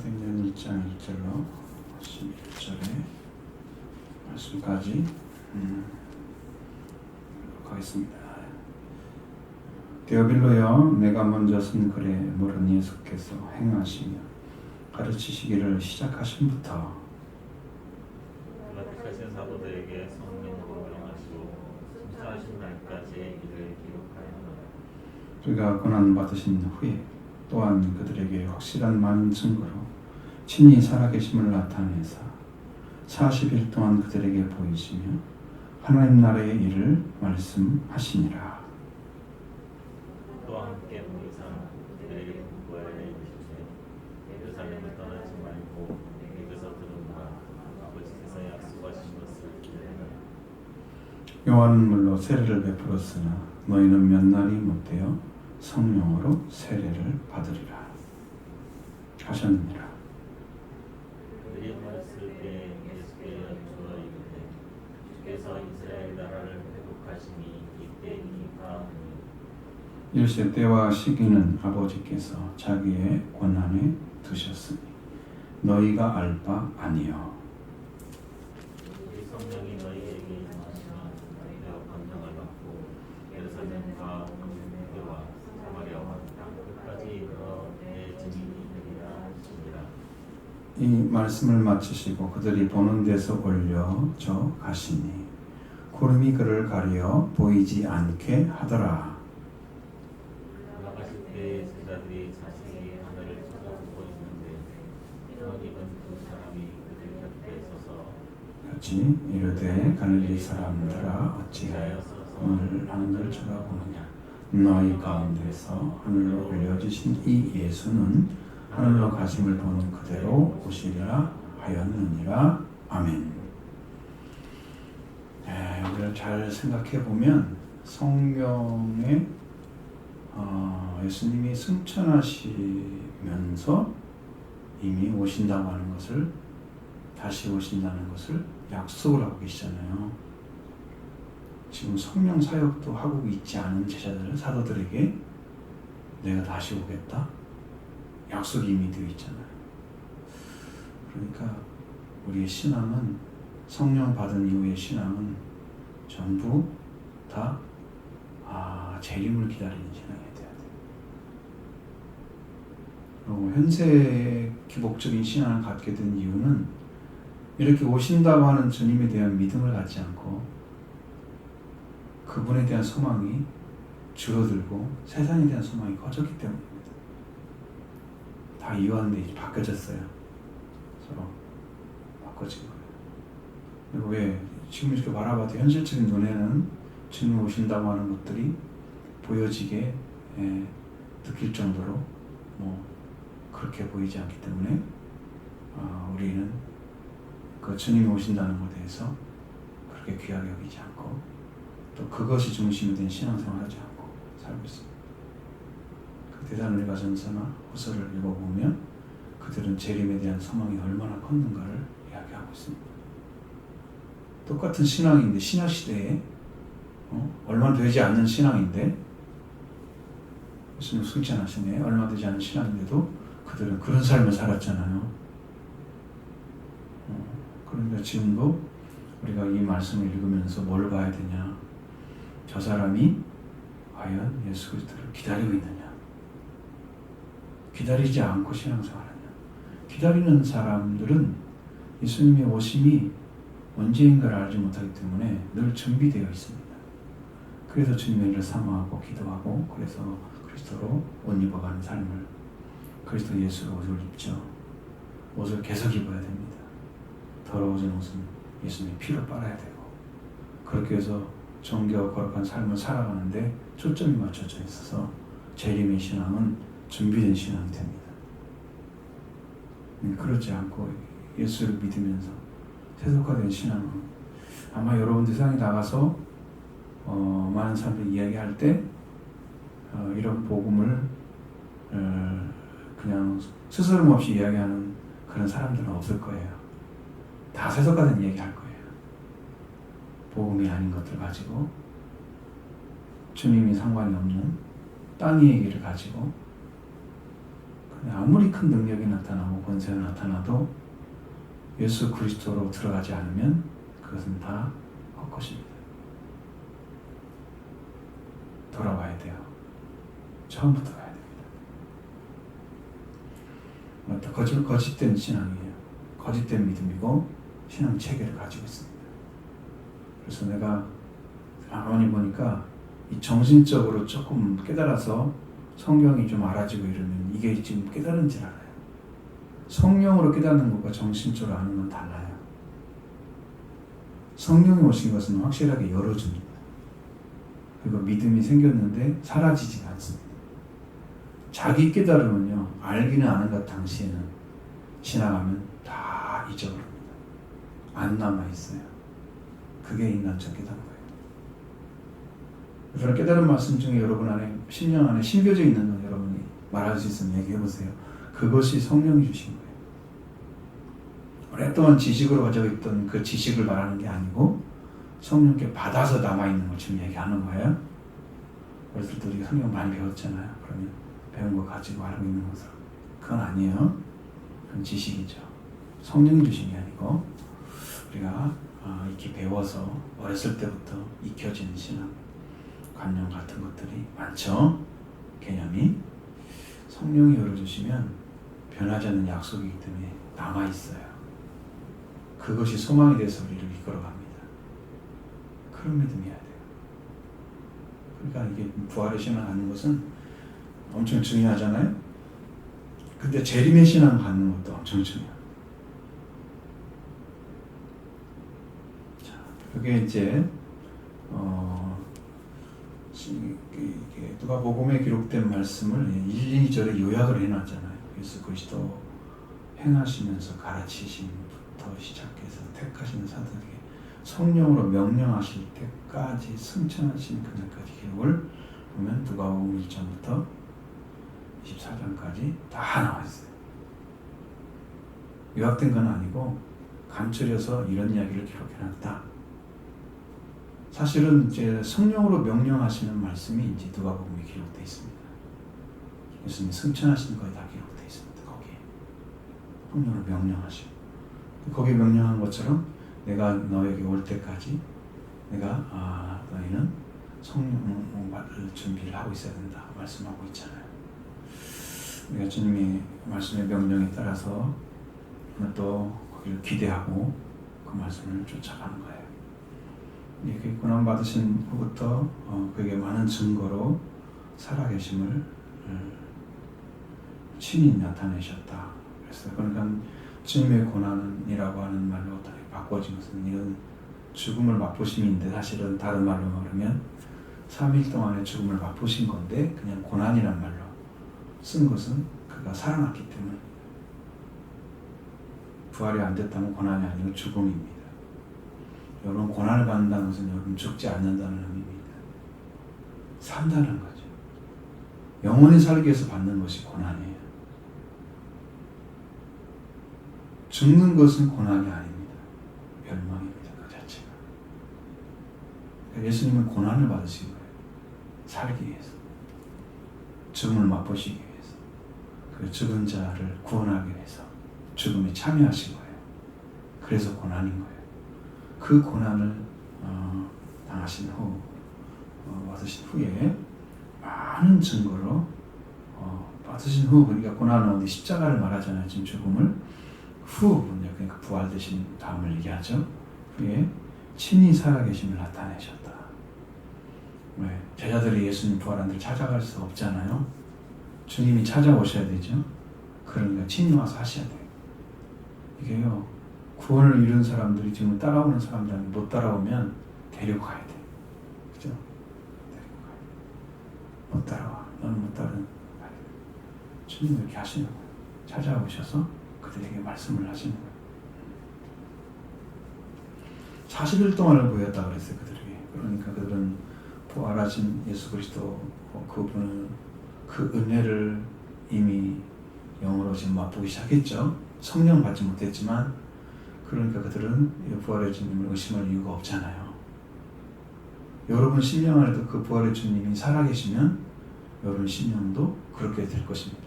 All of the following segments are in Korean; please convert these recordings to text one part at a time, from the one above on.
사도행전 1장 1절로 11절의 말씀까지 가겠습니다. 데오빌로여, 내가 먼저 쓴 글에 모른 예수께서 행하시며 가르치시기를 시작하신부터 택하신 사도들에게 성령으로 명하시고 승천하신 날까지 이를 기록하였노라. 그가 고난 받으신 후에 또한 그들에게 확실한 많은 증거로 친히 살아계심을 나타내사 40일 동안 그들에게 보이시며 하나님 나라의 일을 말씀하시니라. 또 함께 보이사 그들에게 부활을 이르시되 예루살렘을 떠나지 말고 여기서 들은 바 아버지께서 약속하신 것을 기대하라. 요한은 물로 세례를 베풀었으나 너희는 몇 날이 못되어 성령으로 세례를 받으리라 하셨느니라. 그들이 말했을 때 예수께 여쭈어 이르되 주께서 이스라엘 나라를 회복하시니 이때이니까 하니 일세 때와 시기는 아버지께서 자기의 권한에 두셨으니 너희가 알 바 아니요. 이 성령이 너희에게 임하시니 너희가 권능을 받고 예루살렘과 유대와 사마리아와 땅 끝까지 이르러 내 증인이 되리라 하시니라. 이 말씀을 마치시고 그들이 보는 데서 올려져 가시니 구름이 그를 가려 보이지 않게 하더라. 올라가실 때 제자들이 자세히 하늘을 쳐다보고 있는데 흰옷 입은 두 사람이 그들 곁에 서서 같이 이르되 갈릴리 사람들아 어찌하여 오늘 하늘을 쳐다보느냐. 너희 가운데서 하늘로 올려지신 이 예수는 하늘로 가심을 보는 그대로 오시리라 하였느니라. 아멘. 우리를 잘 생각해 보면 성경에 예수님이 승천하시면서 이미 오신다고 하는 것을, 다시 오신다는 것을 약속을 하고 계시잖아요. 지금 성령 사역도 하고 있지 않은 제자들, 사도들에게 내가 다시 오겠다 약속이 이미 되어 있잖아요. 그러니까 우리의 신앙은, 성령 받은 이후의 신앙은 전부 다 재림을 기다리는 신앙이 돼야 돼요. 그리고 현세 기복적인 신앙을 갖게 된 이유는 이렇게 오신다고 하는 주님에 대한 믿음을 갖지 않고 그분에 대한 소망이 줄어들고 세상에 대한 소망이 커졌기 때문입니다. 다 이완돼 이제 바뀌어졌어요. 서로 바꿔진 거예요. 그리고 왜 지금 이렇게 바라봐도 현실적인 눈에는 주님 오신다고 하는 것들이 보여지게 느낄 정도로 그렇게 보이지 않기 때문에 우리는 그 주님이 오신다는 것에 대해서 그렇게 귀하게 여기지 않고 또 그것이 중심이 된 신앙생활을 하지 않고 살고 있습니다. 그 데살로니가전서나 후서를 읽어보면 그들은 재림에 대한 소망이 얼마나 컸는가를 이야기하고 있습니다. 똑같은 신앙인데, 신약시대에 얼마 되지 않는 신앙인데, 예수님 승천하시네, 얼마 되지 않은 신앙인데도 그들은 그런 삶을 살았잖아요. 그러니까 지금도 우리가 이 말씀을 읽으면서 뭘 봐야 되냐? 저 사람이 과연 예수 그리스도를 기다리고 있느냐? 기다리지 않고 신앙생활하냐? 기다리는 사람들은 예수님의 오심이 언제인가를 알지 못하기 때문에 늘 준비되어 있습니다. 그래서 주님의 일을 사모하고 기도하고, 그래서 그리스도로 옷 입어가는 삶을, 그리스도 예수로 옷을 입죠. 옷을 계속 입어야 됩니다. 더러워진 옷은 예수님의 피로 빨아야 되고, 그렇게 해서 정결 거룩한 삶을 살아가는데 초점이 맞춰져 있어서 재림의 신앙은 준비된 신앙이 됩니다. 그렇지 않고 예수를 믿으면서 세속화된 신앙은 아마 여러분들 세상에 나가서 많은 사람들이 이야기할 때 이런 복음을 그냥 스스럼 없이 이야기하는 그런 사람들은 없을 거예요. 다 세속화된 이야기 할 거예요. 복음이 아닌 것들 가지고, 주님이 상관이 없는 땅의 얘기를 가지고 아무리 큰 능력이 나타나고 권세가 나타나도 예수 그리스도로 들어가지 않으면 그것은 다 헛것입니다. 돌아와야 돼요. 처음부터 가야 됩니다. 거짓된 신앙이에요. 거짓된 믿음이고 신앙 체계를 가지고 있습니다. 그래서 내가 가만히 보니까 이 정신적으로 조금 깨달아서 성경이 좀 알아지고 이러면 이게 지금 깨달은 줄 알아요. 성령으로 깨닫는 것과 정신적으로 아는 건 달라요. 성령이 오신 것은 확실하게 열어줍니다. 그리고 믿음이 생겼는데 사라지지 않습니다. 자기 깨달음은요, 알기는 아는 것 당시에는 지나가면 다 잊어버립니다. 안 남아있어요. 그게 인간적 깨달은 거예요. 그래서 깨달은 말씀 중에 여러분 안에, 심령 안에 심겨져 있는 건 여러분이 말할 수 있으면 얘기해보세요. 그것이 성령이 주신 거예요. 오랫동안 지식으로 가지고 있던 그 지식을 말하는 게 아니고 성령께 받아서 남아있는 걸 지금 얘기하는 거예요. 어렸을 때 우리가 성경 많이 배웠잖아요. 그러면 배운 거 가지고 알고 있는 것으로. 그건 아니에요. 그건 지식이죠. 성령이 주신 게 아니고 우리가 이렇게 배워서 어렸을 때부터 익혀진 신앙, 관념 같은 것들이 많죠. 개념이. 성령이 열어주시면 변하지 않는 약속이기 때문에 남아있어요. 그것이 소망이 돼서 우리를 이끌어갑니다. 그런 믿음이어야 돼요. 그러니까 이게 부활의 신앙을 갖는 것은 엄청 중요하잖아요. 근데 재림의 신앙을 갖는 것도 엄청 중요해요. 자, 그게 이제 누가복음에 기록된 말씀을 1, 2절에 요약을 해놨잖아요. 예수 그리스도 행하시면서 가르치심부터 시작해서 택하시는 사도에게 성령으로 명령하실 때까지 승천하신 그날까지 기록을 보면 누가복음 1장부터 24장까지 다 나와 있어요. 요약된 건 아니고 간추려서 이런 이야기를 기록해놨다. 사실은 이제 성령으로 명령하시는 말씀이 이제 누가복음에 기록되어 있습니다. 예수님이 승천하시는 거에 다 기록되어 있습니다. 거기에 성령으로 명령하시고 거기에 명령한 것처럼 내가 너에게 올 때까지 내가 너희는 성령을 준비를 하고 있어야 된다 말씀하고 있잖아요. 우리가 주님의 말씀의 명령에 따라서 또 거기를 기대하고 그 말씀을 쫓아가는 거예요. 이렇게 고난 받으신 후부터 그에게 많은 증거로 살아계심을 친히 나타내셨다. 그래서 그러니까 주님의 고난이라고 하는 말로 바꿔진 것은 이런 죽음을 맛보심인데 사실은 다른 말로 말하면 3일 동안의 죽음을 맛보신 건데 그냥 고난이란 말로 쓴 것은 그가 살아났기 때문에 부활이 안 됐다면 고난이 아니고 죽음입니다. 여러분 고난을 받는다는 것은 여러분 죽지 않는다는 의미입니다. 산다는 거죠. 영원히 살기 위해서 받는 것이 고난이에요. 죽는 것은 고난이 아닙니다. 멸망입니다. 그 자체가. 예수님은 고난을 받으신 거예요. 살기 위해서. 죽음을 맛보시기 위해서. 그 죽은 자를 구원하기 위해서 죽음에 참여하신 거예요. 그래서 고난인 거예요. 그 고난을 당하신 후 받으신 후에 많은 증거로 받으신 후 그러니까 고난은 어디 십자가를 말하잖아요. 지금 죽음을 후 그러니까 부활되신 다음을 얘기하죠. 후에 친히 살아계심을 나타내셨다. 왜? 제자들이 예수님 부활한 데를 찾아갈 수 없잖아요. 주님이 찾아오셔야 되죠. 그러니까 친히 와서 하셔야 돼요. 이게요. 구원을 이룬 사람들이 지금 따라오는 사람들한테 못 따라오면 데리고 가야 돼. 그죠? 데리고 가야 돼. 못 따라와. 너는 못 따르는 거야. 주님은 이렇게 하시는 거예요. 찾아오셔서 그들에게 말씀을 하시는 거예요. 40일 동안을 보였다 그랬어요. 그들에게. 그러니까 그들은 부활하신 예수 그리스도 그분은 그 은혜를 이미 영으로 지금 맛보기 시작했죠. 성령 받지 못했지만 그러니까 그들은 부활의 주님을 의심할 이유가 없잖아요. 여러분 심령 안에도 그 부활의 주님이 살아계시면 여러분 심령도 그렇게 될 것입니다.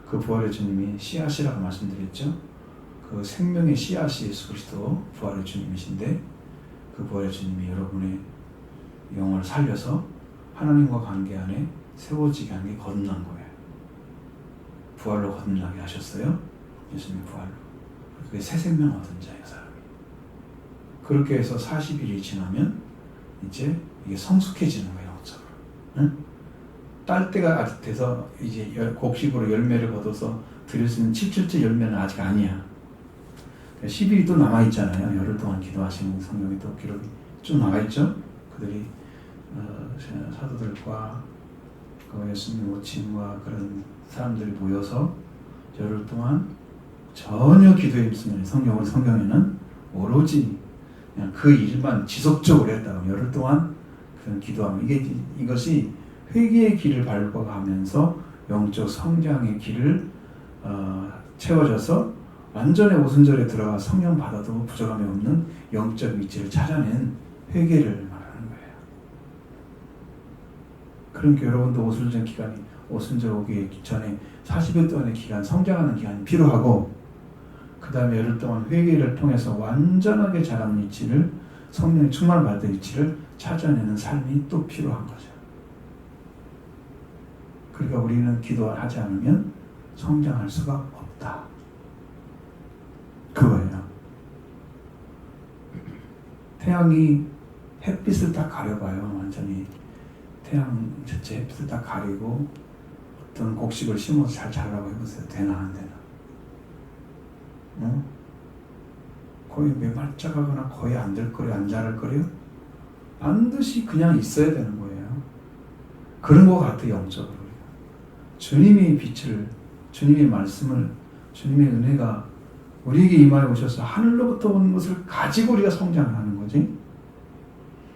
그 부활의 주님이 씨앗이라고 말씀드렸죠. 그 생명의 씨앗이 예수 그리스도 부활의 주님이신데 그 부활의 주님이 여러분의 영혼을 살려서 하나님과 관계 안에 세워지게 하는 게 거듭난 거예요. 부활로 거듭나게 하셨어요. 예수님의 부활로. 그게 새 생명 얻은 자예요, 사람이. 그렇게 해서 40일이 지나면 이제 이게 성숙해지는 거예요, 영적으로. 응? 딸 때가 아직 돼서 이제 곡식으로 열매를 거둬서 드릴 수 있는 7주째 열매는 아직 아니야. 10일이 또 남아있잖아요. 열흘 동안 기도하시는 성경에 또 기록이 쭉 나와있죠. 그들이 사도들과 그 예수님 모친과 그런 사람들이 모여서 열흘 동안 전혀 기도에 없으면 성경에는 오로지 그냥 그 일만 지속적으로 했다고 열흘 동안 그런 기도하면 이것이 회개의 길을 밟아가면서 영적 성장의 길을 채워져서 완전히 오순절에 들어가 성령 받아도 부족함이 없는 영적 위치를 찾아낸 회개를 말하는 거예요. 그러니까 여러분도 오순절 기간이 오순절 오기 전에 40일 동안의 기간, 성장하는 기간이 필요하고 그 다음에 열흘 동안 회개를 통해서 완전하게 자라는 위치를 성령의 충만을 받은 위치를 찾아내는 삶이 또 필요한 거죠. 그러니까 우리는 기도를 하지 않으면 성장할 수가 없다. 그거예요. 태양이 햇빛을 딱 가려봐요. 완전히 태양 전체 햇빛을 딱 가리고 어떤 곡식을 심어서 잘 자라고 해보세요. 되나 안 되나? 어? 거의 메말짝하거나 거의 안 될 거려, 안 자랄 거려? 반드시 그냥 있어야 되는 거예요. 그런 것 같아요, 영적으로. 주님의 빛을, 주님의 말씀을, 주님의 은혜가 우리에게 임하여 오셔서 하늘로부터 오는 것을 가지고 우리가 성장하는 거지.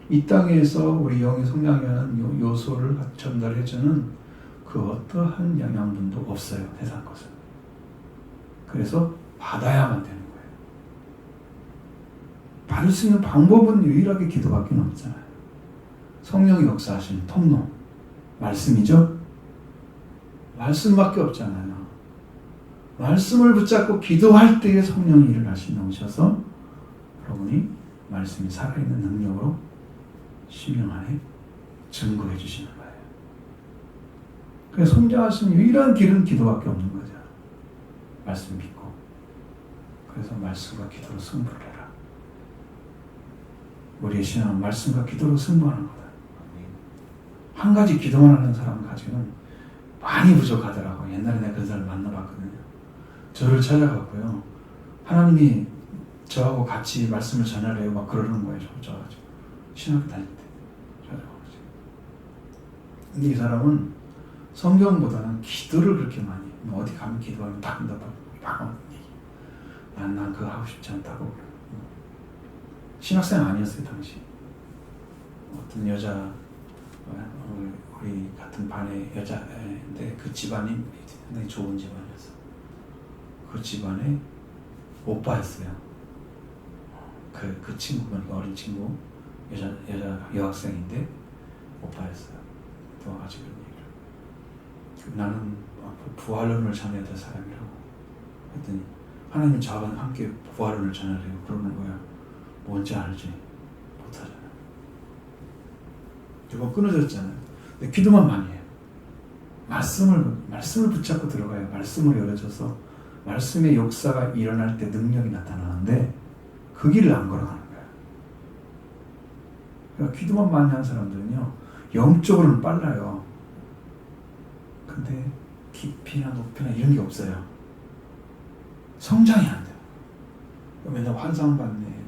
이 땅에서 우리 영이 성장하게 하는 요소를 전달해주는 그 어떠한 영양분도 없어요, 세상 것은. 그래서 받아야만 되는 거예요. 받을 수 있는 방법은 유일하게 기도밖에 없잖아요. 성령이 역사하시는 통로, 말씀이죠. 말씀밖에 없잖아요. 말씀을 붙잡고 기도할 때에 성령이 일을 하시셔서 여러분이 말씀이 살아있는 능력으로 심령 안에 증거해 주시는 거예요. 그래서 성장하시는 유일한 길은 기도밖에 없는 거죠. 말씀 믿고. 그래서 말씀과 기도로 승부를 해라. 우리의 신앙은 말씀과 기도로 승부하는 거다. 한 가지 기도만 하는 사람 가지고는 많이 부족하더라고. 옛날에 내가 그런 사람을 만나봤거든요. 저를 찾아갔고요. 하나님이 저하고 같이 말씀을 전하래요. 막 그러는 거예요. 저가지고 신학교 다닐 때 찾아가지고. 근데 이 사람은 성경보다는 기도를 그렇게 많이 해요. 어디 가면 기도하면 딱 응답하고 난 그거 하고 싶지 않다고. 신학생 아니었어요 당시. 어떤 여자 우리 같은 반의 여자인데 그 집안이 상당히 좋은 집안이었어. 그 집안의 오빠였어요. 그 친구가 어린 친구 여자 여학생인데 오빠였어요. 도와가지고 얘기를. 나는 부활론을 전해야 될 사람이라고 했더니 하나님 저와 함께 부활론을 전하래요. 그러는 거야. 뭔지 알지? 못하잖아. 이거 끊어졌잖아요. 근데 기도만 많이 해요. 말씀을 붙잡고 들어가요. 말씀을 열어줘서 말씀의 역사가 일어날 때 능력이 나타나는데 그 길을 안 걸어가는 거예요. 그러니까 기도만 많이 하는 사람들은요 영적으로는 빨라요. 근데 깊이나 높이나 이런 게 없어요. 성장이 안 돼요. 맨날 환상 받네.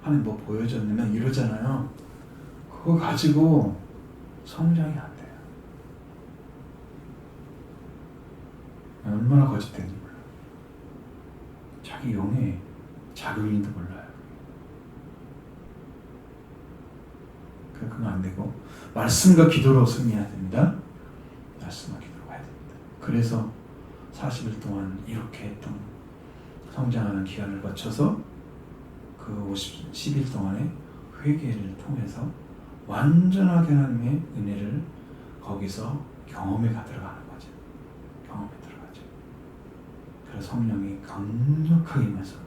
하나님 뭐 보여줬냐면 이러잖아요. 그거 가지고 성장이 안 돼요. 얼마나 거짓된지 몰라요. 자기 영의 자극인지도 몰라요. 그건 안 되고 말씀과 기도로 승리해야 됩니다. 말씀과 기도로 가야 됩니다. 그래서 40일 동안 이렇게 했던 성장하는 기간을 거쳐서 그 10일 동안의 회개를 통해서 완전하게 하나님의 은혜를 거기서 경험해 들어가는 거죠. 그래서 성령이 강력하게 임해서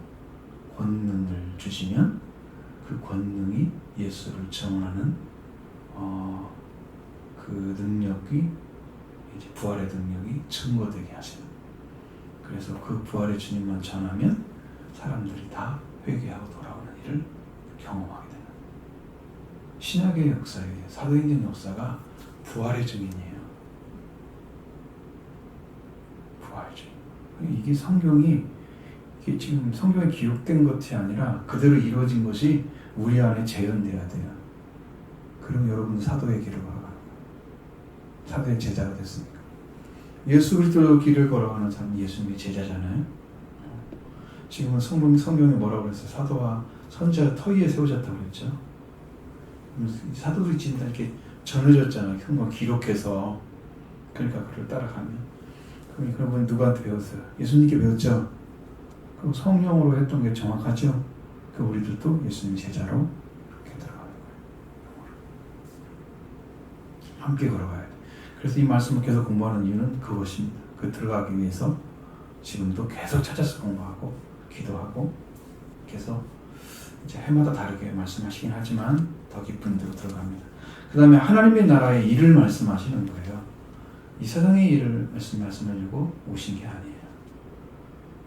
권능을 주시면 그 권능이 예수를 증언하는 그 능력이 이제 부활의 능력이 증거되게 하시는. 그래서 그 부활의 주님만 전하면 사람들이 다 회개하고 돌아오는 일을 경험하게 되는. 신약의 역사에 사도행전 역사가 부활의 증인이에요. 부활의 증인. 이게 성경이 이게 지금 성경에 기록된 것이 아니라 그대로 이루어진 것이 우리 안에 재현돼야 돼요. 그럼 여러분 사도의 길을 걸어가는 거예요. 사도의 제자가 됐으니까. 예수 그리스도 길을 걸어가는 사람은 예수님의 제자잖아요. 지금은 성경에 뭐라고 그랬어요? 사도와 선지자 터위에 세워졌다고 그랬죠. 사도들이 진짜 이렇게 전해졌잖아요. 성경 기록해서. 그러니까 그걸 따라가면. 그러면 누구한테 배웠어요? 예수님께 배웠죠. 그럼 성령으로 했던 게 정확하죠. 그 우리들도 예수님 제자로 이렇게 들어가는 거예요. 함께 걸어가야 돼. 그래서 이 말씀을 계속 공부하는 이유는 그것입니다. 그 들어가기 위해서 지금도 계속 찾아서 공부하고 기도하고 계속 이제 해마다 다르게 말씀하시긴 하지만 더 깊은 데로 들어갑니다. 그 다음에 하나님의 나라의 일을 말씀하시는 거예요. 이 세상의 일을 말씀하시려고 오신 게 아니에요.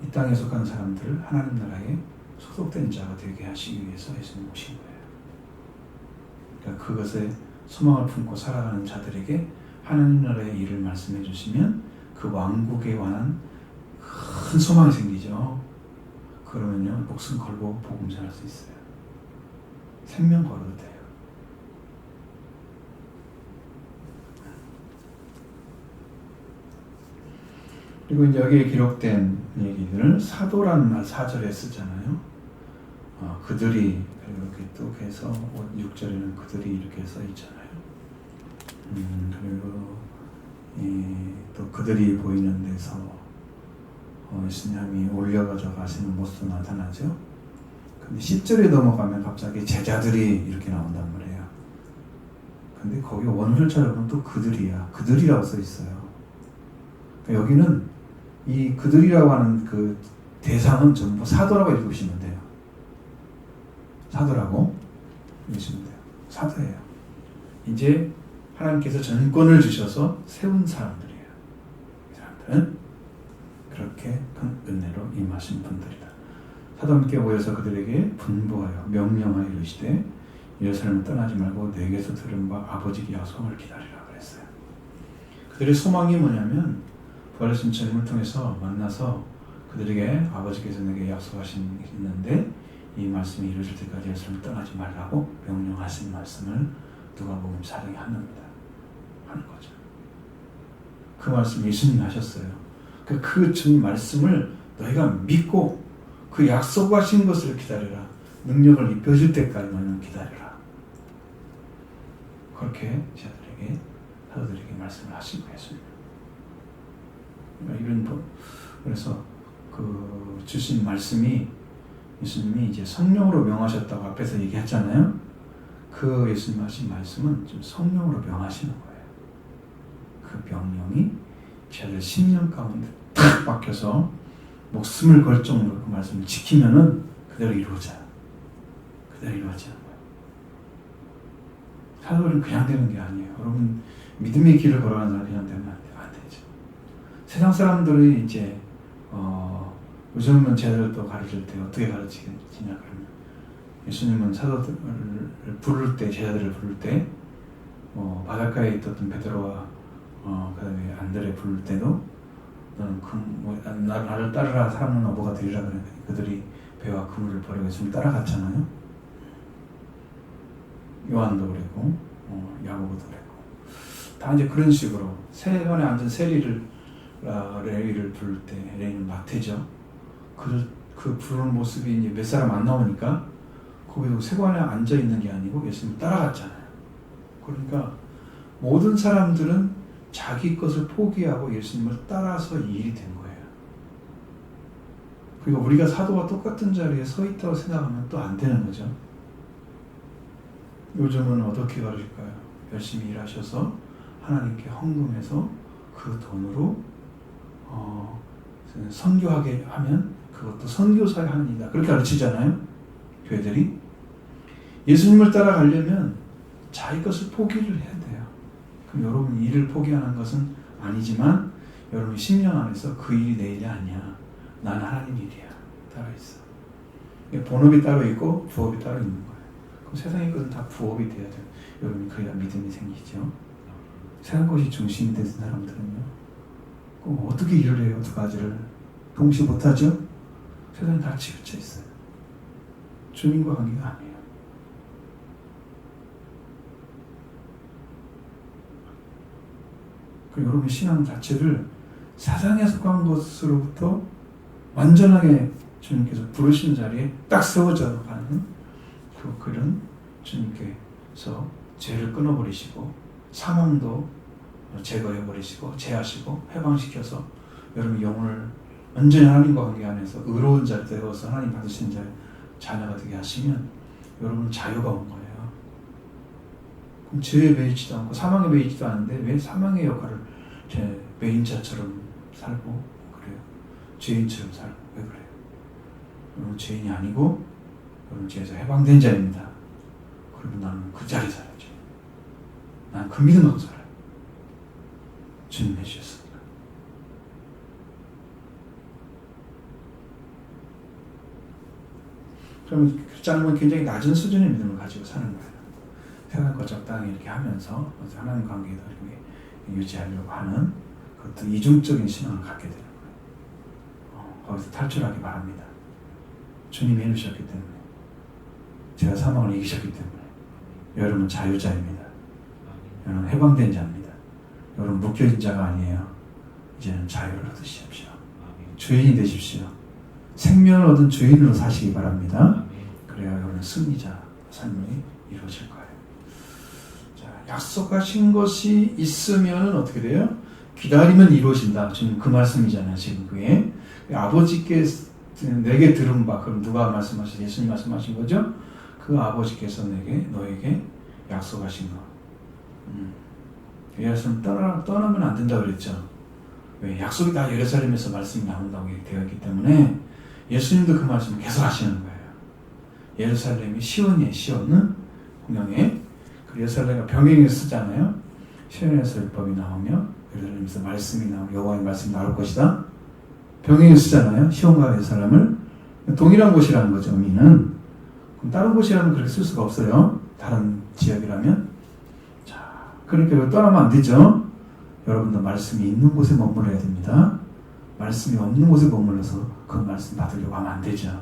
이 땅에 속한 사람들을 하나님 나라에 소속된 자가 되게 하시기 위해서 예수님 오신 거예요. 그러니까 그것에 소망을 품고 살아가는 자들에게 하나님 나라의 일을 말씀해 주시면 그 왕국에 관한 큰 소망이 생기죠. 그러면요 목숨 걸고 복음 전할 수 있어요. 생명 걸어도 돼요. 그리고 이제 여기에 기록된 얘기들을 사도라는 말 4절에 쓰잖아요. 그들이 이렇게 또 해서 6절에는 그들이 이렇게 써 있잖아요. 그리고 또 그들이 보이는 데서 예수님이 올려가져 가시는 모습도 나타나죠. 근데 10절에 넘어가면 갑자기 제자들이 이렇게 나온단 말이에요. 근데 거기 원글자로 보면 또 그들이야. 그들이라고 써 있어요. 그러니까 여기는 이 그들이라고 하는 그 대상은 전부 사도라고 읽으시면 돼요. 사도라고 읽으시면 돼요. 사도예요. 이제 하나님께서 전권을 주셔서 세운 사람들이에요. 이 사람들은 그렇게 큰 은혜로 임하신 분들이다. 사도 함께 모여서 그들에게 분부하여 명령하여 이르시되 예루살렘을 떠나지 말고 내게서 들은 바 아버지의 약속을 기다리라 그랬어요. 그들의 소망이 뭐냐면 부활하신 주님을 통해서 만나서 그들에게 아버지께서 내게 약속하신 게 있는데 이 말씀이 이루어질 때까지 예루살렘을 떠나지 말라고 명령하신 말씀을 누가복음 4장에 하는 거죠. 그 말씀 예수님이 하셨어요. 그 주님 말씀을 너희가 믿고 그 약속하신 것을 기다려라. 능력을 입혀줄 때까지 너희는 기다려라. 그렇게 사도들에게 말씀을 하신 거예요. 그래서 그 주신 말씀이 예수님이 이제 성령으로 명하셨다고 앞에서 얘기했잖아요. 그 예수님 하신 말씀은 좀 성령으로 명하시는 거예요. 그 명령이 제자들 10년 가운데 탁 박혀서 목숨을 걸 정도로 그 말씀을 지키면은 그대로 이루어져요. 그대로 이루어지는 거예요. 사도는 그냥 되는 게 아니에요. 여러분 믿음의 길을 걸어가는 사람 그냥 되면 안 되죠. 세상 사람들이 이제 요즘은 제자들도 가르칠 때 어떻게 가르치냐 그러면 예수님은 사도들을 부를 때 제자들을 부를 때 바닷가에 있었던 베드로와 그다음에 안드레 부를 때도 너는 나를 따르라 사람은 어부가 되리라 그러니까 그들이 배와 그물을 버리고 예수님 따라갔잖아요. 요한도 그랬고 야고보도 그랬고 다 이제 그런 식으로 세관에 앉은 세리를 레위를 부를 때 레위는 마태죠. 그 부르는 모습이 이제 몇 사람 안 나오니까 거기도 세관에 앉아 있는 게 아니고 예수님 따라갔잖아요. 그러니까 모든 사람들은 자기 것을 포기하고 예수님을 따라서 이 일이 된 거예요. 그리고 우리가 사도와 똑같은 자리에 서 있다고 생각하면 또 안 되는 거죠. 요즘은 어떻게 가르칠까요? 열심히 일하셔서 하나님께 헌금해서 그 돈으로 선교하게 하면 그것도 선교사의 하는 일이다. 그렇게 가르치잖아요. 교회들이. 예수님을 따라가려면 자기 것을 포기를 해야 돼요. 그럼 여러분 일을 포기하는 것은 아니지만 여러분 10년 안에서 그 일이 내 일이 아니야. 난 하나님 일이야. 따로 있어. 본업이 따로 있고 부업이 따로 있는 거예요. 그럼 세상의 것은 다 부업이 돼야 돼요. 여러분 그래야 믿음이 생기죠. 세상 것이 중심이 된 사람들은요. 그럼 어떻게 일을 해요? 두 가지를 동시에 못하죠? 세상이 다 치우쳐 있어요. 주님과 관계가 아니에요. 그리고 여러분 신앙 자체를 사상에 속한 것으로부터 완전하게 주님께서 부르신 자리에 딱 세워져 가는 그런 주님께서 죄를 끊어버리시고 사망도 제거해버리시고 제하시고 해방시켜서 여러분 영혼을 완전히 하나님과 관계 안에서 의로운 자를 되어서 하나님 받으신 자녀가 되게 하시면 여러분 자유가 온 거예요. 그럼 죄에 매이지도 않고 사망에 매이지도 않는데 왜 사망의 역할을 제 매인자처럼 살고 그래요? 죄인처럼 살고 왜 그래요? 여러분 죄인이 아니고 여러분 죄에서 해방된 자입니다. 그러면 나는 그 자리에 살아야죠. 난 그 믿음 갖고 살아요. 주님 해주셨습니다. 그러면 그렇지 굉장히 낮은 수준의 믿음을 가지고 사는 거예요. 세상 것 적당히 이렇게 하면서 하나님 관계도 이렇게 유지하려고 하는 그것도 이중적인 신앙을 갖게 되는 거예요. 거기서 탈출하기 바랍니다. 주님이 해주셨기 때문에 제가 사망을 이기셨기 때문에 여러분 자유자입니다. 여러분 해방된 자입니다. 여러분 묶여진 자가 아니에요. 이제는 자유를 얻으십시오. 주인이 되십시오. 생명을 얻은 주인으로 사시기 바랍니다. 그래야 여러분 승리자 삶이 이루어질 거예요. 자, 약속하신 것이 있으면 어떻게 돼요? 기다리면 이루어진다. 지금 그 말씀이잖아요. 지금 그게 아버지께 내게 들은 바, 그럼 누가 말씀하신? 예수님 말씀하신 거죠? 그 아버지께서 너에게 약속하신 거. 예루살렘 떠나면 안 된다고 그랬죠. 왜? 약속이 다 예루살렘에서 말씀이 나온다고 되어 있기 때문에 예수님도 그 말씀을 계속 하시는 거예요. 예루살렘이 시온이에요. 시온은 공명에 그 예루살렘과 병행해서 쓰잖아요. 시온에서 율법이 나오며 예루살렘에서 말씀이 나오며 여호와의 말씀이 나올 것이다. 병행해서 쓰잖아요. 시온과 예루살렘을 동일한 곳이라는 거죠. 의미는. 그럼 다른 곳이라면 그렇게 쓸 수가 없어요. 다른 지역이라면. 자, 그러니까 떠나면 안 되죠. 여러분도 말씀이 있는 곳에 머물러야 됩니다. 말씀이 없는 곳에 머물러서 그 말씀 받으려고 하면 안 되죠.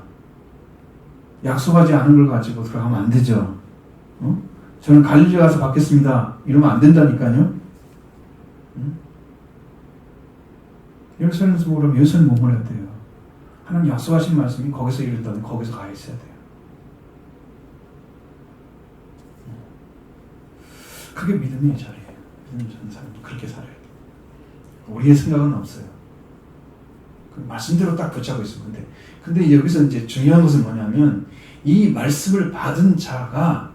약속하지 않은 걸 가지고 들어가면 안 되죠. 저는 갈릴리 가서 받겠습니다. 이러면 안 된다니까요. 예루살렘에서 모르면 예루살렘 머물러야 돼요. 하나님 약속하신 말씀이 거기서 이룬다면 거기서 가 있어야 돼요. 그게 믿음의 자리예요. 믿음 사는 사람은 그렇게 살아야 돼요. 우리의 생각은 없어요. 그 말씀대로 딱 붙잡고 있으면 돼. 근데 여기서 이제 중요한 것은 뭐냐면 이 말씀을 받은 자가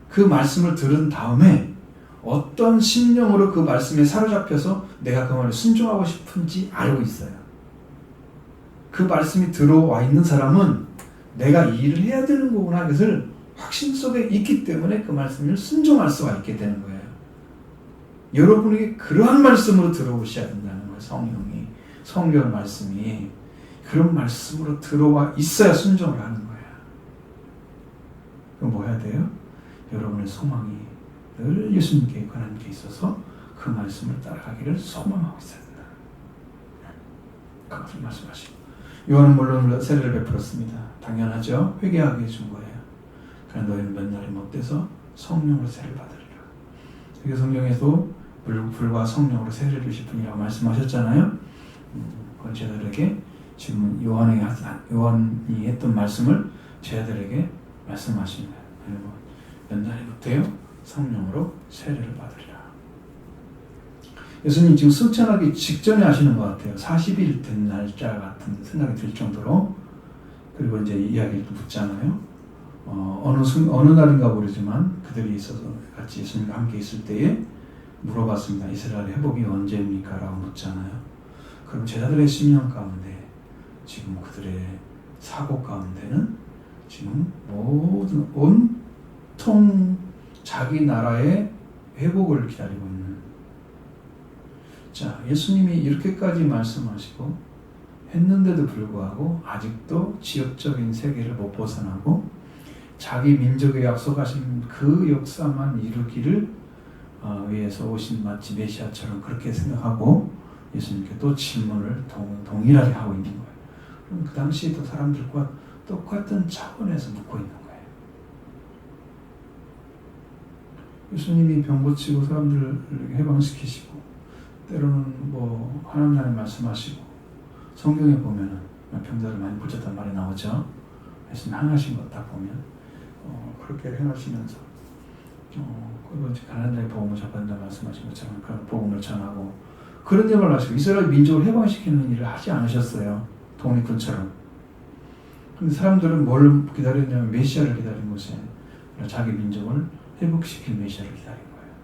그 말씀을 들은 다음에 어떤 심령으로 그 말씀에 사로잡혀서 내가 그 말을 순종하고 싶은지 알고 있어요. 그 말씀이 들어와 있는 사람은 내가 이 일을 해야 되는 거구나 이것을 확신 속에 있기 때문에 그 말씀을 순종할 수가 있게 되는 거예요. 여러분에게 그러한 말씀으로 들어오셔야 된다는 거예요. 성령이, 성경 말씀이 그런 말씀으로 들어와 있어야 순종을 하는 거예요. 그럼 뭐 해야 돼요? 여러분의 소망이 늘 예수님께 하나님께 있어서 그 말씀을 따라가기를 소망하고 있어야 된다. 그것을 말씀하시고 요한은 물론 세례를 베풀었습니다. 당연하죠. 회개하게 해준 거예요. 그러나 너희는 몇 날이 못돼서 성령으로 세례를 받으리라. 이게 성경에도 불과 성령으로 세례를 주실 분이라고 말씀하셨잖아요. 그건 제자들에게 지금 요한이 했던 말씀을 제자들에게 말씀하신 거예요. 몇 날이 못해요? 성령으로 세례를 받으리라. 예수님 지금 승천하기 직전에 하시는 것 같아요. 40일 된 날짜 같은 생각이 들 정도로. 그리고 이제 이야기를 묻잖아요. 어느 날인가 모르지만 그들이 있어서 같이 예수님과 함께 있을 때에 물어봤습니다. 이스라엘 회복이 언제입니까? 라고 묻잖아요. 그럼 제자들의 심령 가운데 지금 그들의 사고 가운데는 지금 모든 온통 자기 나라의 회복을 기다리고 있는. 자, 예수님이 이렇게까지 말씀하시고 했는데도 불구하고 아직도 지역적인 세계를 못 벗어나고 자기 민족에 약속하신 그 역사만 이루기를 위해서 오신 마치 메시아처럼 그렇게 생각하고 예수님께 또 질문을 동일하게 하고 있는 거예요. 그럼 그 당시에도 사람들과 똑같은 차원에서 묻고 있는 거예요. 예수님이 병 고치고 사람들을 해방시키시고 때로는 뭐 하나님 나라에 말씀하시고 성경에 보면은 병자를 많이 고쳤단 말이 나오죠. 예수님 행하신 것 딱 보면 그렇게 행하시면서 그리고 이제 가난한 자의 복음을 전한다 말씀하신 것처럼 그런 복음을 전하고 그런 역을 하시고 이스라엘 민족을 해방시키는 일을 하지 않으셨어요. 독립군처럼. 근데 사람들은 뭘 기다렸냐면 메시아를 기다린 것에 자기 민족을 회복시킬 메시아를 기다린 거예요.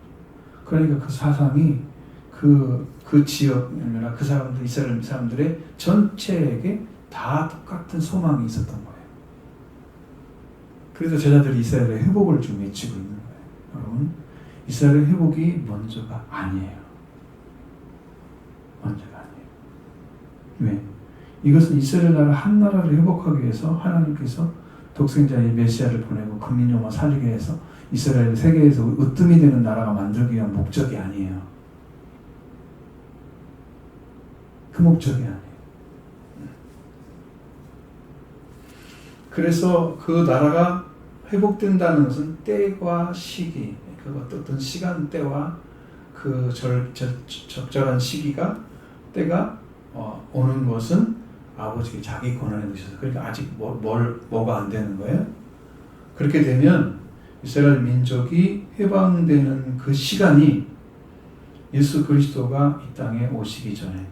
그러니까 그 사상이 그 지역, 그 사람들, 이스라엘 사람들의 전체에게 다 똑같은 소망이 있었던 거예요. 그래서 제자들이 이스라엘의 회복을 좀 외치고 있는 거예요. 여러분, 이스라엘의 회복이 먼저가 아니에요. 먼저가 아니에요. 왜? 이것은 이스라엘 나라 한 나라를 회복하기 위해서 하나님께서 독생자의 메시아를 보내고 그 민족만 살리기 위해서 이스라엘 세계에서 으뜸이 되는 나라가 만들기 위한 목적이 아니에요. 그 목적이 아니에요. 그래서 그 나라가 회복된다는 것은 때와 시기, 그 어떤 시간대와 그 적절한 시기가 때가 오는 것은 아버지가 자기 권한에 두셔서 그러니까 아직 뭐가 안 되는 거예요. 그렇게 되면 이스라엘 민족이 해방되는 그 시간이 예수 그리스도가 이 땅에 오시기 전에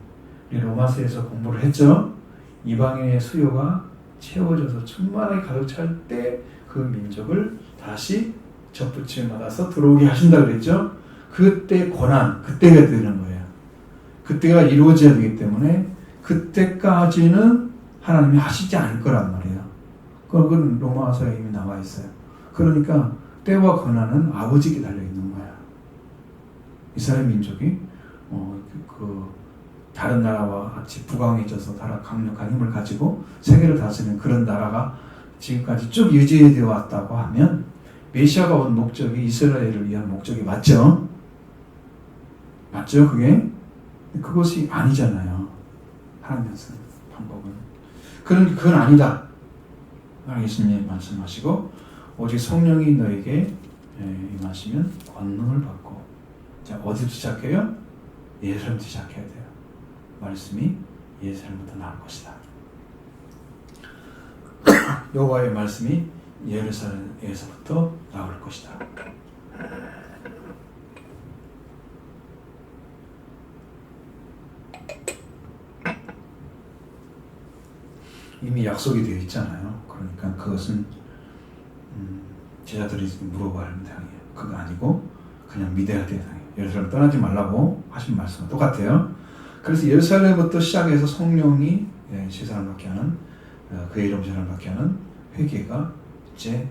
우리 로마서에서 공부를 했죠. 이방인의 수요가 채워져서 충만하게 가득 찰 때 그 민족을 다시 접붙임 받아서 들어오게 하신다 그랬죠. 그때 권한, 그때가 되는 거예요. 그때가 이루어져야 되기 때문에 그때까지는 하나님이 하시지 않을 거란 말이에요. 그건 로마서에 이미 나와 있어요. 그러니까 때와 권한은 아버지께 달려 있는 거야. 이스라엘 민족이 다른 나라와 같이 부강해져서 강력한 힘을 가지고 세계를 다스리는 그런 나라가 지금까지 쭉 유지되어 왔다고 하면 메시아가 온 목적이 이스라엘을 위한 목적이 맞죠? 맞죠? 그것이 아니잖아요. 하나님의 방법은. 그건 아니다. 예수님 말씀하시고 오직 성령이 너에게 임하시면 권능을 받고. 자, 어디서 시작해요? 예루살렘부터 시작해야 돼요. 말씀이 예루살렘부터 나올 것이다. 여호와의 말씀이 예루살렘에서부터 나올 것이다. 이미 약속이 되어 있잖아요. 그러니까 그것은 제자들이 물어봐야 할 대상이에요. 그거 아니고 그냥 믿어야 될 대상이에요. 예루살렘 떠나지 말라고 하신 말씀은 똑같아요. 그래서 예루살렘부터 시작해서 성령이 세상을 받게 하는 그의 이름 세상을 받게 하는 회개가 이제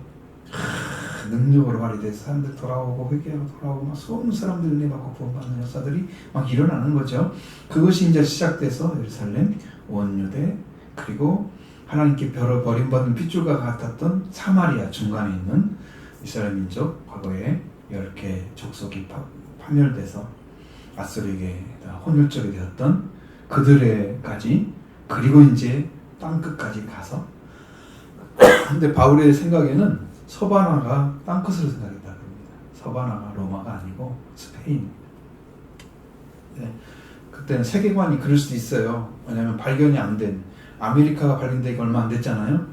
능력으로 발휘돼서 사람들 돌아오고 회개하고 돌아오고 막 수없는 사람들 은혜 받고 구원받는 역사들이 막 일어나는 거죠. 그것이 이제 시작돼서 예루살렘, 온 유대 그리고 하나님께 버림받은 핏줄과 같았던 사마리아 중간에 있는 이스라엘 민족 과거에 10개 족속이 파멸돼서 아수르에게 혼혈족이 되었던 그들에까지 그리고 이제 땅끝까지 가서 근데 바울의 생각에는 서바나가 땅끝으로 생각했다 그럽니다. 서바나가 로마가 아니고 스페인입니다. 네. 그때는 세계관이 그럴 수도 있어요. 왜냐하면 발견이 안 된 아메리카가 발견되기 얼마 안 됐잖아요.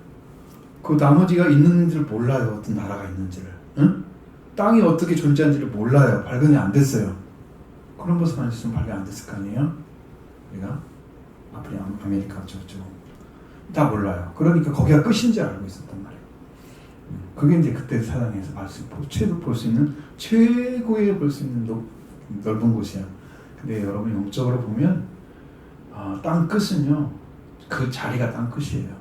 그 나머지가 있는지를 몰라요. 어떤 나라가 있는지를. 응? 땅이 어떻게 존재하는지를 몰라요. 발견이 안 됐어요. 콜럼버스만 있으면 발견 안 됐을 거 아니에요? 우리가 아메리카 저쪽 다 몰라요. 그러니까 거기가 끝인지 알고 있었단 말이에요. 그게 이제 그때 사상에서 볼 수 있는 최고의 볼 수 있는 넓은 곳이야. 근데 여러분 영적으로 보면 땅 끝은요, 그 자리가 땅 끝이에요.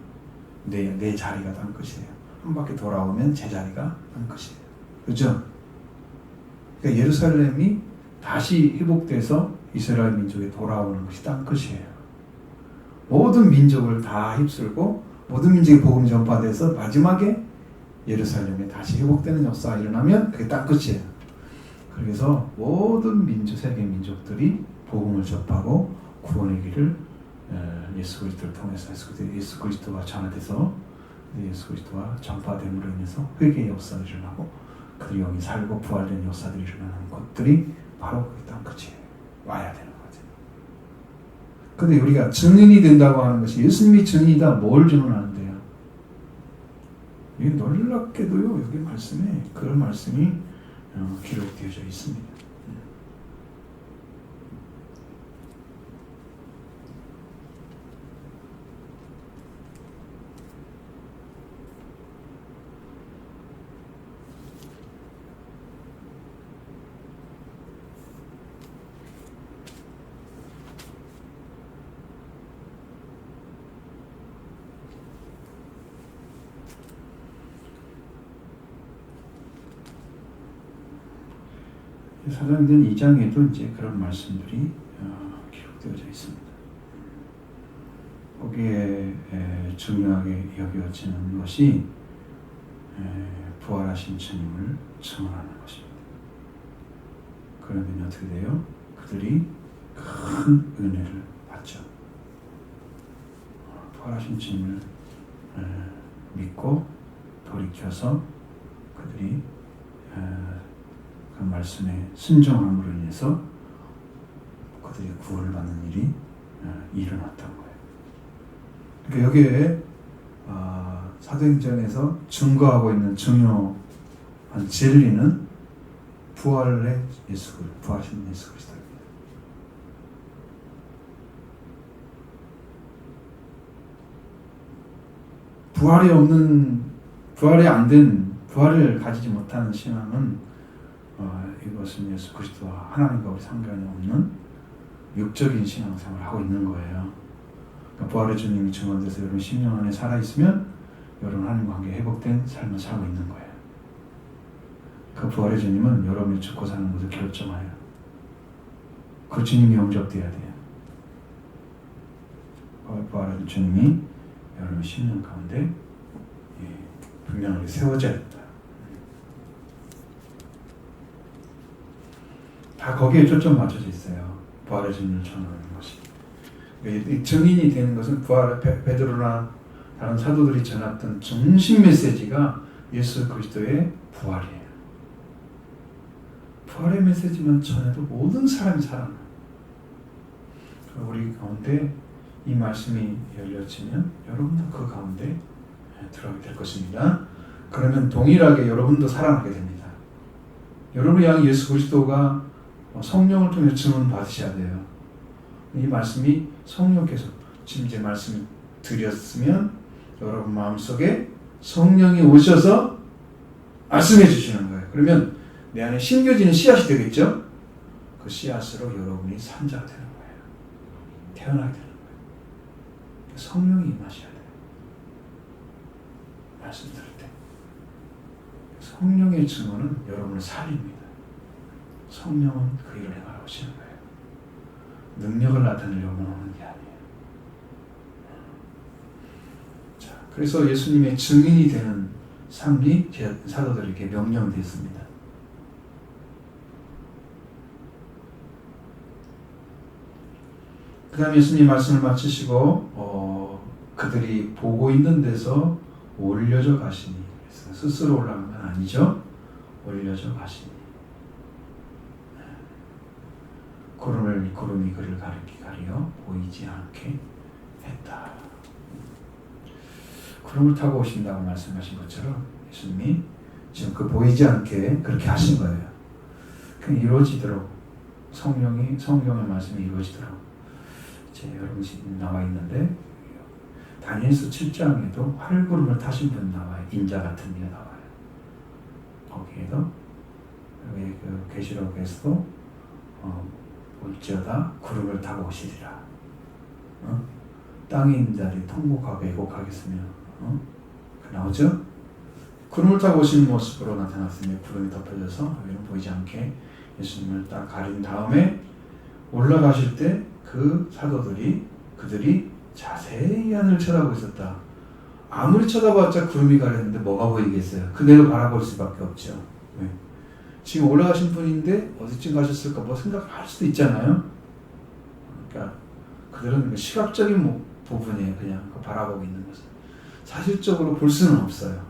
내 자리가 땅 끝이에요. 한 바퀴 돌아오면 제 자리가 땅 끝이에요. 그죠? 그러니까 예루살렘이 다시 회복돼서 이스라엘 민족에 돌아오는 것이 땅 끝이에요. 모든 민족을 다 휩쓸고 모든 민족이 복음이 전파돼서 마지막에 예루살렘에 다시 회복되는 역사가 일어나면 그게 땅 끝이에요. 그래서 모든 세계 민족들이 복음을 접하고 구원의 길을 예수 그리스도를 통해서 예수 그리스도가 전화돼서 예수 그리스도가 전파됨으로 인해서 회개의 역사가 일어나고 그들이 여기 살고 부활된 역사들이 일어나는 것들이 바로 그 땅 끝이에요. 와야 되는 거죠. 근데 우리가 증인이 된다고 하는 것이 예수님이 증인이다. 뭘 증언하는데요? 이게 놀랍게도요, 여기 말씀에 그런 말씀이 기록되어져 있습니다. 사도행전 2장에도 이제 그런 말씀들이 기록되어져 있습니다. 거기에 중요하게 여겨지는 것이 부활하신 주님을 증언하는 것입니다. 그러면 어떻게 돼요? 그들이 큰 은혜를 받죠. 부활하신 주님을 믿고 돌이켜서 그들이 그 말씀에 순종함으로 인해서 그들이 구원을 받는 일이 일어났던 거예요. 그러니까 여기에 사도행전에서 증거하고 있는 중요한 진리는 부활의 부활하신 예수 그리스도입니다. 부활을 가지지 못하는 신앙은 이것은 예수 그리스도와 하나님과 우리 상관이 없는 육적인 신앙생활을 하고 있는 거예요. 그러니까 부활의 주님이 증언돼서 여러분 10년 안에 살아있으면 여러분 하나님과 관계 회복된 삶을 살고 있는 거예요. 그 부활의 주님은 여러분이 죽고 사는 것을 결정하여 그 주님이 영접돼야 돼요. 부활의 주님이 여러분 10년 가운데 분명하게 세워져야 된다. 다 거기에 초점 맞춰져 있어요. 부활의 주님을 전하는 것이. 증인이 되는 것은 베드로나 다른 사도들이 전했던 중심 메시지가 예수 그리스도의 부활이에요. 부활의 메시지만 전해도 모든 사람이 살아나요. 우리 가운데 이 말씀이 열려지면 여러분도 그 가운데 들어가게 될 것입니다. 그러면 동일하게 여러분도 살아나게 됩니다. 여러분이 향해 예수 그리스도가 성령을 통해 증언 받으셔야 돼요. 이 말씀이 성령께서 지금 제 말씀을 드렸으면 여러분 마음속에 성령이 오셔서 말씀해 주시는 거예요. 그러면 내 안에 심겨지는 씨앗이 되겠죠? 그 씨앗으로 여러분이 산자가 되는 거예요. 태어나게 되는 거예요. 성령이 임하셔야 돼요. 말씀 들을 때. 성령의 증언은 여러분을 살립니다. 성령은 그 일을 행하러 오시는 거예요. 능력을 나타내려고 오는 게 아니에요. 자, 그래서 예수님의 증인이 되는 삶이 사도들에게 명령됐습니다. 그 다음에 예수님 말씀을 마치시고 그들이 보고 있는 데서 올려져 가시니, 스스로 올라간 건 아니죠. 올려져 가시니 구름이 그를 가리어 보이지 않게 했다. 구름을 타고 오신다고 말씀하신 것처럼 예수님이 지금 그 보이지 않게 그렇게 하신 거예요. 그냥 이루어지도록 성령의 말씀이 이루어지도록. 여러분 나와 있는데 다니엘서 7장에도 활구름을 타신 분 나와요. 인자 같은 이가 나와요. 거기에도 그 계시록에서도 올지어다 구름을 타고 오시리라. 땅에 있는 자들이 통곡하고 애곡하겠으며 나오죠? 구름을 타고 오신 모습으로 나타났으며 구름이 덮여져서 여기는 보이지 않게 예수님을 딱 가린 다음에 올라가실 때 그 사도들이 그들이 자세히 하늘을 쳐다보고 있었다. 아무리 쳐다봤자 구름이 가렸는데 뭐가 보이겠어요? 그대로 바라볼 수밖에 없죠. 왜? 지금 올라가신 분인데 어디쯤 가셨을까 뭐 생각할 수도 있잖아요. 그러니까 그들은 시각적인 부분이에요. 그냥 바라보고 있는 것은. 사실적으로 볼 수는 없어요.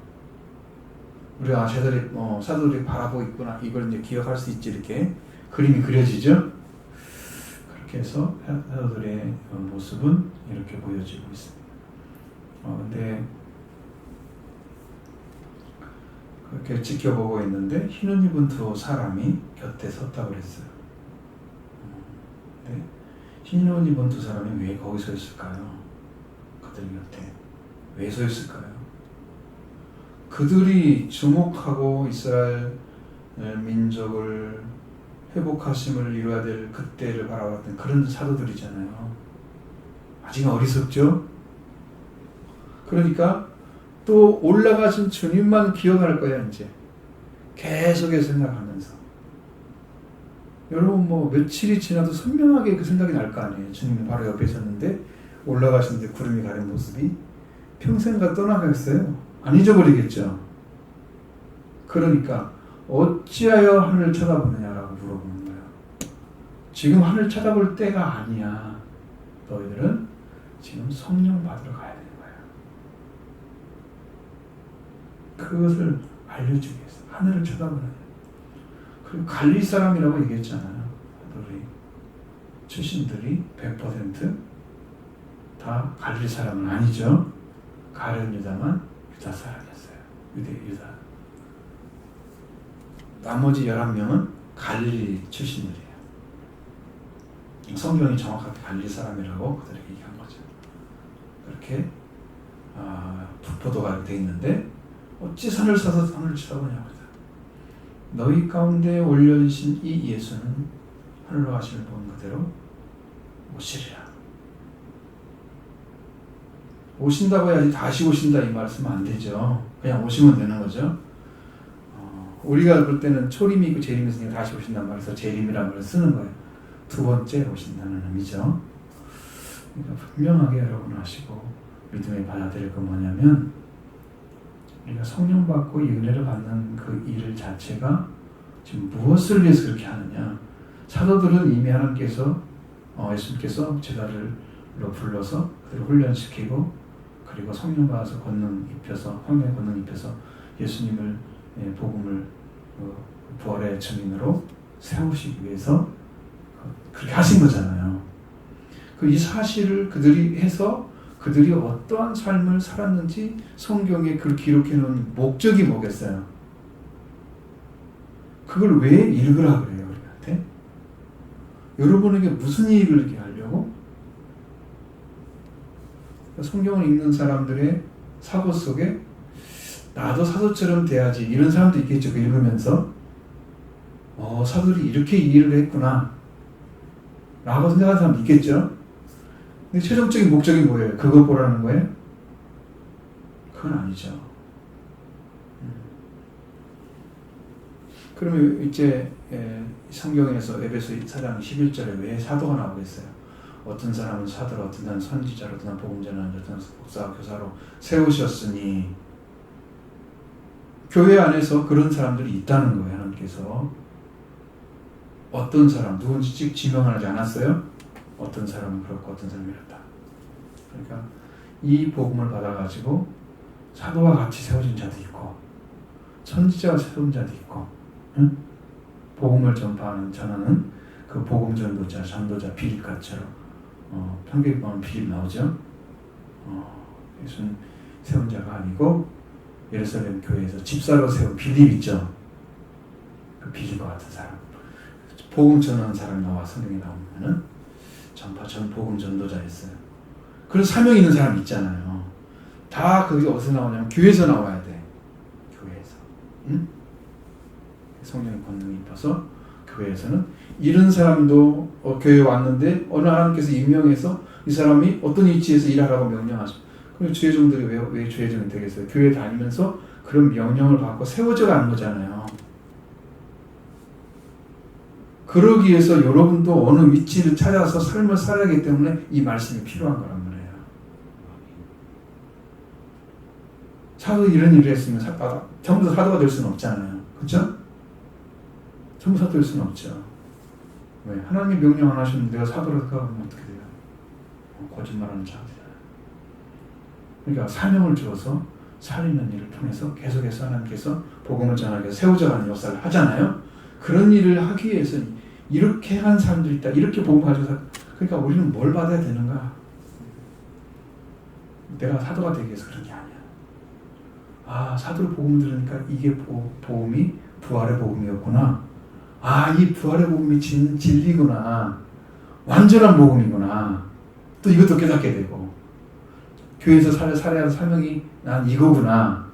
우리가 사도들이 바라보고 있구나 이걸 이제 기억할 수 있지. 이렇게 그림이 그려지죠. 그렇게 해서 사도들의 모습은 이렇게 보여지고 있습니다. 근데 그렇게 지켜보고 있는데 흰 옷 입은 두 사람이 곁에 섰다고 그랬어요. 네? 흰 옷 입은 두 사람이 왜 거기 서 있을까요? 그들 곁에 왜 서 있을까요? 그들이 주목하고 이스라엘 민족을 회복하심을 이루어야 될 그때를 바라봤던 그런 사도들이잖아요. 아직 어리석죠? 그러니까 또 올라가신 주님만 기억할 거야 이제. 계속해서 생각하면서. 여러분 며칠이 지나도 선명하게 그 생각이 날 거 아니에요. 주님이 바로 옆에 있었는데 올라가시는데 구름이 가린 모습이 평생가 떠나가겠어요? 안 잊어버리겠죠. 그러니까 어찌하여 하늘을 쳐다보느냐라고 물어보는 거예요. 지금 하늘 쳐다볼 때가 아니야. 너희들은 지금 성령 받으러 가야 되는 거예요. 그것을 알려주기 위해서 하늘을 쳐다보는 거예요. 그리고 갈릴 사람이라고 얘기했잖아요. 우리 출신들이 100% 다 갈릴 사람은 아니죠. 가룟 유다만 유다 사람이었어요. 유다. 나머지 11명은 갈릴리 출신들이에요. 성경이 정확하게 갈릴 사람이라고 그들에게 얘기한 거죠. 그렇게 북포도가 되어 있는데 어찌 산을 써서 산을 쳐다보냐고. 너희 가운데 올려주신 이 예수는 하늘로 가심을 본 그대로 오시리라. 오신다고 해야지 다시 오신다 이 말씀은 안 되죠. 그냥 오시면 되는 거죠. 우리가 그럴 때는 초림이 있고 재림이 있으니까 다시 오신다는 말에서 재림이라는 걸 쓰는 거예요. 두 번째 오신다는 의미죠. 그러니까 분명하게 여러분 아시고 믿음에 받아들일 건 뭐냐면 우리가 성령 받고 이 은혜를 받는 그 일 자체가 지금 무엇을 위해서 그렇게 하느냐. 사도들은 이미 하나님께서 예수님께서 제자들로 불러서 그들을 훈련시키고 그리고 성령 받아서 권능 입혀서 성령의 권능 입혀서 예수님을 복음을 부활의 증인으로 세우시기 위해서 그렇게 하신 거잖아요. 이 사실을 그들이 해서 그들이 어떠한 삶을 살았는지 성경에 그걸 기록해 놓은 목적이 뭐겠어요? 그걸 왜 읽으라 그래요, 우리한테? 여러분에게 무슨 이익을 이렇게 하려고? 성경을 읽는 사람들의 사고 속에 나도 사도처럼 돼야지 이런 사람도 있겠죠. 그 읽으면서 사도들이 이렇게 일을 했구나 라고 생각하는 사람도 있겠죠. 근데 최종적인 목적이 뭐예요? 그거 보라는 거예요? 그건 아니죠. 그러면 이제 성경에서 에베소 4장 11절에 왜 사도가 나오겠어요? 어떤 사람은 사도로, 어떤 사람은 선지자로, 어떤 사람은 복음전하는, 어떤 사람은 목사, 교사로 세우셨으니 교회 안에서 그런 사람들이 있다는 거예요. 하나님께서 어떤 사람, 누군지 직 지명하지 않았어요? 어떤 사람은 그렇고 어떤 사람은 이렇다. 그러니까 이 복음을 받아가지고 사도와 같이 세워진 자도 있고 선지자와 세운 자도 있고 응? 복음을 전하는 그 복음 전도자, 빌립같처럼 편객 보면 빌립 나오죠. 예수는 세운 자가 아니고 예루살렘 교회에서 집사로 세운 빌립 있죠. 그 빌립과 같은 사람. 복음 전하는 사람이 나와 성경에 나오면은 복음 전도자였어요. 그런 사명 있는 사람 있잖아요. 다 그게 어디서 나오냐면 교회에서 나와야 돼. 교회에서. 응? 성령의 권능이 입혀서 교회에서는 이런 사람도 교회에 왔는데 어느 하나님께서 임명해서 이 사람이 어떤 위치에서 일하라고 명령하죠. 그럼 주의 종들이 왜 주의 종이 되겠어요? 교회 다니면서 그런 명령을 받고 세워져 가는 거잖아요. 그러기 위해서 여러분도 어느 위치를 찾아서 삶을 살아야 하기 때문에 이 말씀이 필요한 거란 말이에요. 사도 이런 일을 했으면 전부 다 사도가 될 수는 없잖아요. 그렇죠? 전부 사도 될 수는 없죠. 왜? 하나님이 명령 안 하시면 내가 사도라고 하면 어떻게 돼요? 거짓말하는 자들이잖아요. 그러니까 사명을 주어서 살리는 일을 통해서 계속해서 하나님께서 복음을 전하기 위해서 세워져가는 역사를 하잖아요. 그런 일을 하기 위해서 이렇게 한 사람들이 있다. 이렇게 복음 가지고 그러니까 우리는 뭘 받아야 되는가? 내가 사도가 되기 위해서 그런 게 아니야. 아, 사도로 복음 들으니까 이게 복음이 부활의 복음이었구나. 아, 이 부활의 복음이 진리구나. 완전한 복음이구나. 또 이것도 깨닫게 되고 교회에서 살아야 할 사명이 난 이거구나.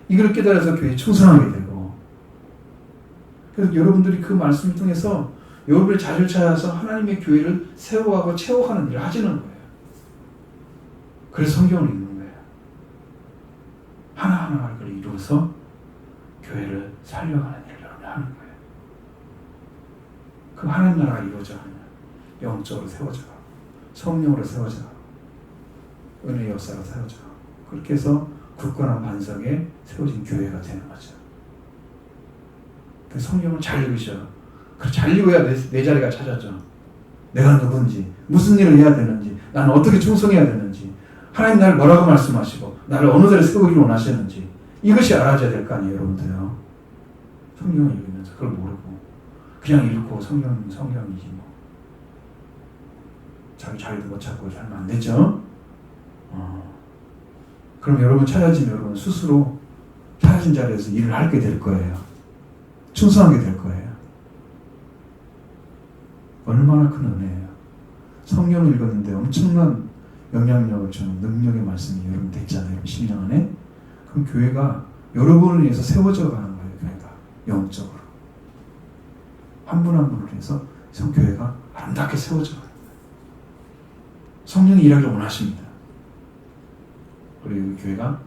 이걸 깨달아서 교회에 충성하게 되고 그래서 여러분들이 그 말씀을 통해서 여러분의 자리를 찾아서 하나님의 교회를 세워가고 채워가는 일을 하시는 거예요. 그래서 성경을 읽는 거예요. 하나하나 그걸 이루어서 교회를 살려가는 일을 여러분이 하는 거예요. 그 하나님 나라가 이루어져가는 영적으로 세워져가고 성령으로 세워져가고 은혜의 역사가 세워져가고 그렇게 해서 굳건한 반석에 세워진 교회가 되는 거죠. 그 성경을 잘 읽으셔. 잘 읽어야 내 자리가 찾아져. 내가 누군지, 무슨 일을 해야 되는지, 나는 어떻게 충성해야 되는지, 하나님 나를 뭐라고 말씀하시고, 나를 어느 자리에 세우기를 원하시는지, 이것이 알아져야 될 거 아니에요, 여러분들요. 성경을 읽으면서 그걸 모르고, 그냥 읽고 성경이지 뭐. 자기 자리도 못 찾고 살면 안 되죠? 그럼 여러분 찾아지면 여러분 스스로 찾아진 자리에서 일을 하게 될 거예요. 충성하게 될 거예요. 얼마나 큰 은혜예요. 성경을 읽었는데 엄청난 영향력을 주는 능력의 말씀이 여러분 됐잖아요. 10년 안에. 그럼 교회가 여러분을 위해서 세워져 가는 거예요. 교회가 영적으로. 한 분 한 분을 위해서 교회가 아름답게 세워져 가는 거예요. 성령이 일하기를 원하십니다. 그리고 교회가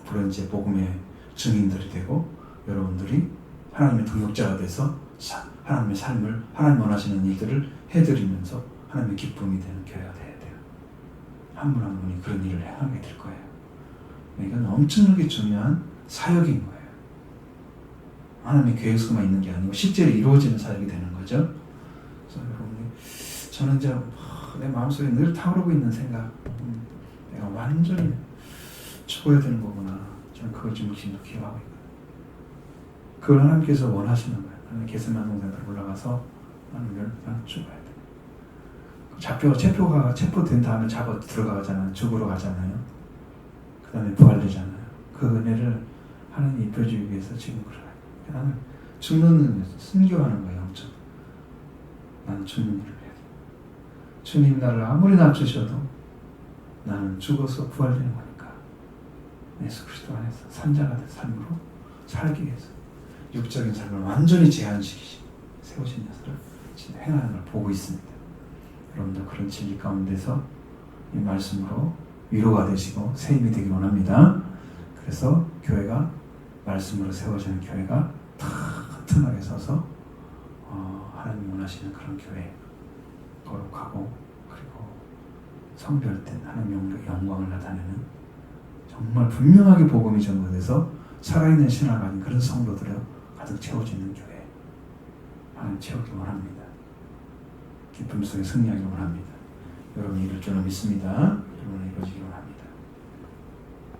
앞으로 이제 복음의 증인들이 되고 여러분들이 하나님의 동역자가 돼서 하나님의 삶을 하나님 원하시는 일들을 해드리면서 하나님의 기쁨이 되는 교회가 돼야 돼요. 한 분 한 분이 그런 일을 행하게 될 거예요. 이건 엄청나게 중요한 사역인 거예요. 하나님의 계획서만 있는 게 아니고 실제로 이루어지는 사역이 되는 거죠. 그래서 여러분이 저는 이제 내 마음속에 늘 타오르고 있는 생각, 내가 완전히 죽어야 되는 거구나. 저는 그걸 지금 기억하고 있거든요. 그걸 하나님께서 원하시는 거예요. 하나님 게세마네 동산으로 올라가서 나는 죽어야 돼. 체포된 다음에 들어가잖아요. 죽으러 가잖아요. 그 다음에 부활되잖아요. 그 은혜를 하나님 입혀주기 위해서 지금 그래요. 나는 죽는 은혜에서 순교하는 거예요. 영적. 나는 죽는 일을 해야 돼. 주님 나를 아무리 낮추셔도 나는 죽어서 부활되는 거니까 예수 그리스도 안에서 산자가 된 삶으로 살기 위해서 육적인 삶을 완전히 제한시키시 세우신 역사를 지금 행하는 걸 보고 있습니다. 여러분도 그런 진리 가운데서 이 말씀으로 위로가 되시고 새 힘이 되길 원합니다. 그래서 교회가 말씀으로 세워지는 교회가 튼튼하게 서서 하나님이 원하시는 그런 교회, 거룩하고 그리고 성별된 하나님의 영광을 나타내는 정말 분명하게 복음이 전거돼서 살아있는 신앙을 가진 그런 성도들을 가득 채워지는 교회, 하나님 채우길 원합니다. 기쁨 속에 승리하길 원합니다. 여러분이 이룰 줄로 믿습니다. 여러분이 이루어지길 원합니다.